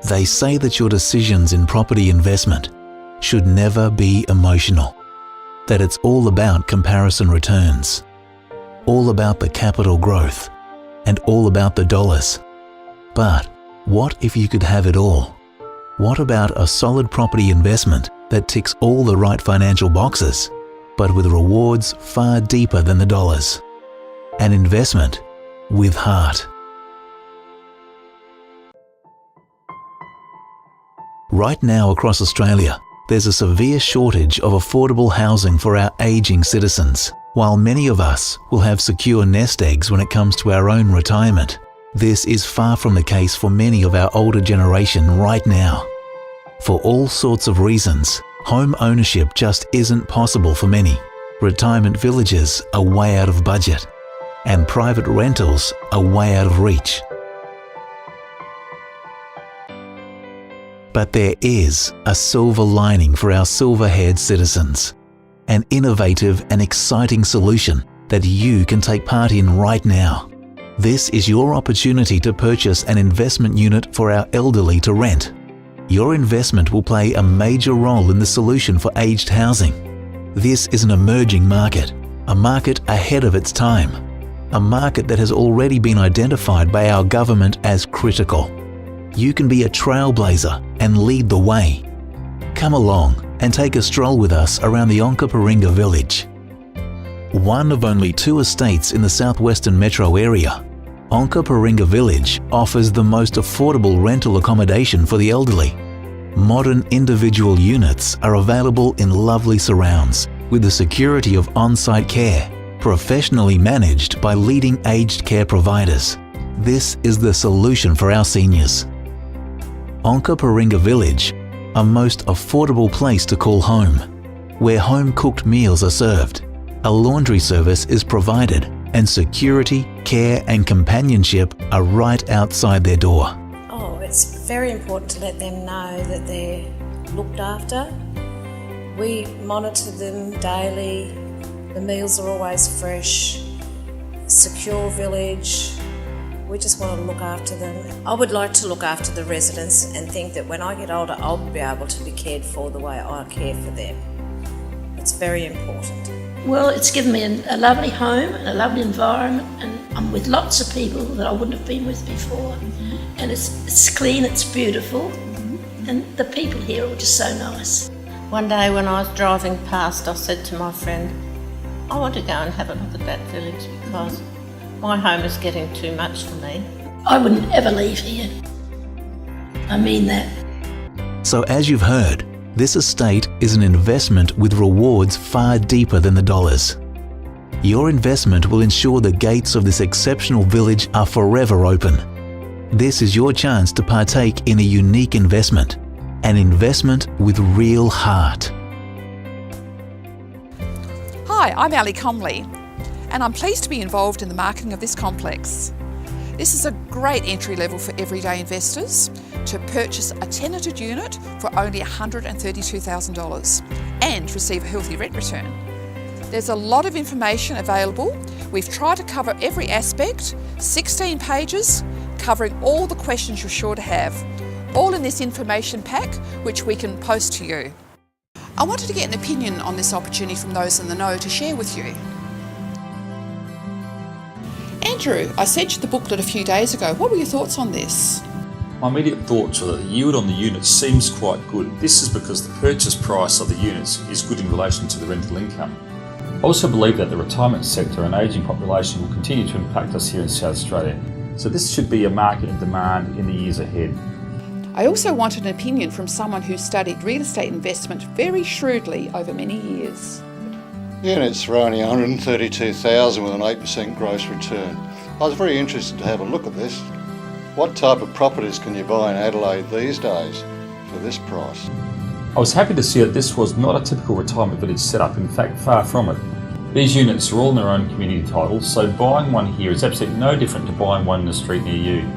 They say that your decisions in property investment should never be emotional, that it's all about comparison returns, all about the capital growth, and all about the dollars. But what if you could have it all? What about a solid property investment that ticks all the right financial boxes, but with rewards far deeper than the dollars? An investment with heart. Right now across Australia, there's a severe shortage of affordable housing for our ageing citizens. While many of us will have secure nest eggs when it comes to our own retirement, this is far from the case for many of our older generation right now. For all sorts of reasons, home ownership just isn't possible for many. Retirement villages are way out of budget, and private rentals are way out of reach. But there is a silver lining for our silver-haired citizens, an innovative and exciting solution that you can take part in right now. This is your opportunity to purchase an investment unit for our elderly to rent. Your investment will play a major role in the solution for aged housing. This is an emerging market, a market ahead of its time, a market that has already been identified by our government as critical. You can be a trailblazer and lead the way. Come along and take a stroll with us around the Onkaparinga village. One of only 2 estates in the southwestern metro area, Onkaparinga Village offers the most affordable rental accommodation for the elderly. Modern individual units are available in lovely surrounds with the security of on-site care, professionally managed by leading aged care providers. This is the solution for our seniors. Onkaparinga Village, a most affordable place to call home, where home-cooked meals are served, a laundry service is provided, and security, care and companionship are right outside their door. Oh, it's very important to let them know that they're looked after. We monitor them daily. The meals are always fresh. Secure village. We just want to look after them. I would like to look after the residents and think that when I get older, I'll be able to be cared for the way I care for them. It's very important. Well, it's given me a lovely home and a lovely environment, and I'm with lots of people that I wouldn't have been with before. And it's clean, it's beautiful, and the people here are just so nice. One day when I was driving past, I said to my friend, I want to go and have a look at that village because my home is getting too much for me. I wouldn't ever leave here. I mean that. So as you've heard, this estate is an investment with rewards far deeper than the dollars. Your investment will ensure the gates of this exceptional village are forever open. This is your chance to partake in a unique investment, an investment with real heart. Hi, I'm Ali Comley, and I'm pleased to be involved in the marketing of this complex. This is a great entry level for everyday investors to purchase a tenanted unit for only $132,000 and receive a healthy rent return. There's a lot of information available. We've tried to cover every aspect, 16 pages, covering all the questions you're sure to have, all in this information pack, which we can post to you. I wanted to get an opinion on this opportunity from those in the know to share with you. Andrew, I sent you the booklet a few days ago. What were your thoughts on this? My immediate thoughts are that the yield on the units seems quite good. This is because the purchase price of the units is good in relation to the rental income. I also believe that the retirement sector and ageing population will continue to impact us here in South Australia. So this should be a market in demand in the years ahead. I also wanted an opinion from someone who studied real estate investment very shrewdly over many years. Units for only $132,000 with an 8% gross return. I was very interested to have a look at this. What type of properties can you buy in Adelaide these days for this price? I was happy to see that this was not a typical retirement village setup, in fact far from it. These units are all in their own community titles, so buying one here is absolutely no different to buying one in the street near you.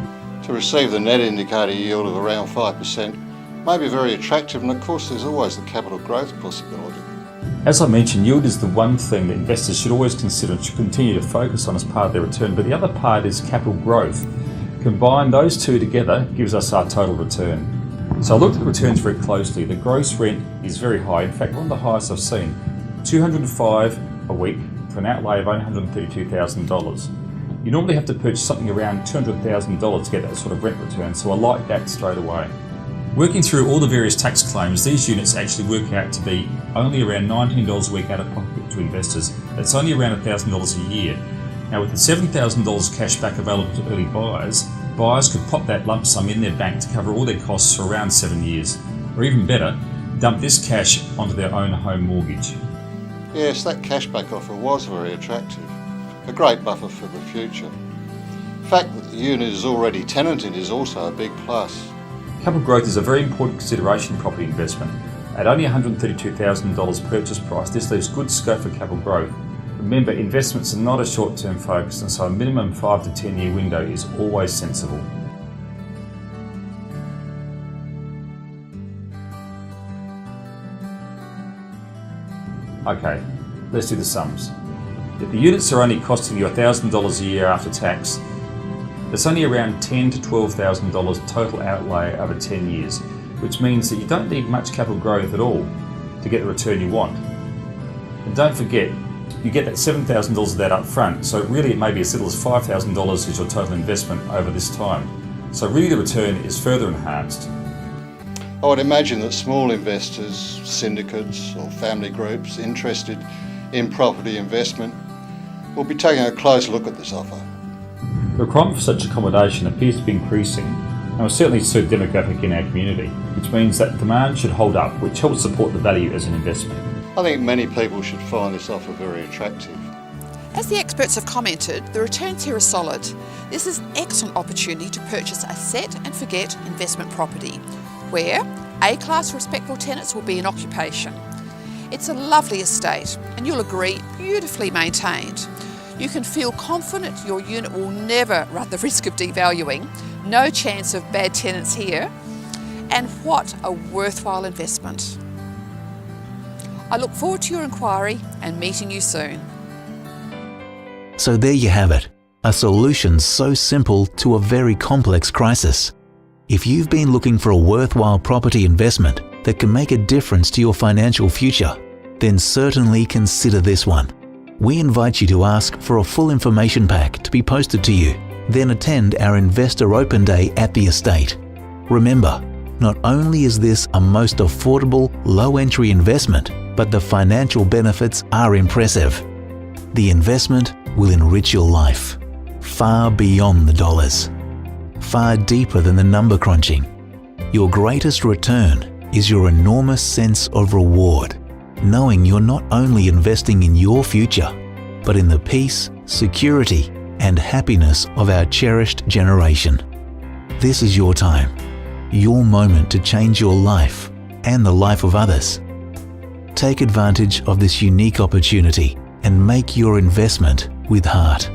To receive the net indicator yield of around 5% may be very attractive, and of course there's always the capital growth possibility. As I mentioned, yield is the one thing that investors should always consider and should continue to focus on as part of their return, but the other part is capital growth. Combine those two together gives us our total return. So I looked at the returns very closely. The gross rent is very high. In fact, one of the highest I've seen. $205 a week for an outlay of only $132,000. You normally have to purchase something around $200,000 to get that sort of rent return, so I like that straight away. Working through all the various tax claims, these units actually work out to be only around $19 a week out of pocket to investors. That's only around $1,000 a year. Now with the $7,000 cash back available to early buyers, buyers could pop that lump sum in their bank to cover all their costs for around 7 years. Or even better, dump this cash onto their own home mortgage. Yes, that cashback offer was very attractive. A great buffer for the future. The fact that the unit is already tenanted is also a big plus. Capital growth is a very important consideration in property investment. At only $132,000 purchase price, this leaves good scope for capital growth. Remember, investments are not a short-term focus, and so a minimum 5 to 10 year window is always sensible. Okay, let's do the sums. If the units are only costing you $1,000 a year after tax, that's only around $10,000 to $12,000 total outlay over 10 years, which means that you don't need much capital growth at all to get the return you want. And don't forget, you get that $7,000 of that up front, so really it may be as little as $5,000 as your total investment over this time. So really the return is further enhanced. I would imagine that small investors, syndicates or family groups interested in property investment will be taking a close look at this offer. The requirement for such accommodation appears to be increasing and will certainly suit the demographic in our community, which means that demand should hold up, which helps support the value as an investment. I think many people should find this offer very attractive. As the experts have commented, the returns here are solid. This is an excellent opportunity to purchase a set and forget investment property, where A-class respectful tenants will be in occupation. It's a lovely estate, and you'll agree, beautifully maintained. You can feel confident your unit will never run the risk of devaluing, no chance of bad tenants here, and what a worthwhile investment. I look forward to your inquiry and meeting you soon. So there you have it, a solution so simple to a very complex crisis. If you've been looking for a worthwhile property investment that can make a difference to your financial future, then certainly consider this one. We invite you to ask for a full information pack to be posted to you, then attend our Investor Open Day at the estate. Remember, not only is this a most affordable, low-entry investment, but the financial benefits are impressive. The investment will enrich your life, far beyond the dollars, far deeper than the number crunching. Your greatest return is your enormous sense of reward, knowing you're not only investing in your future, but in the peace, security, and happiness of our cherished generation. This is your time, your moment to change your life and the life of others. Take advantage of this unique opportunity and make your investment with heart.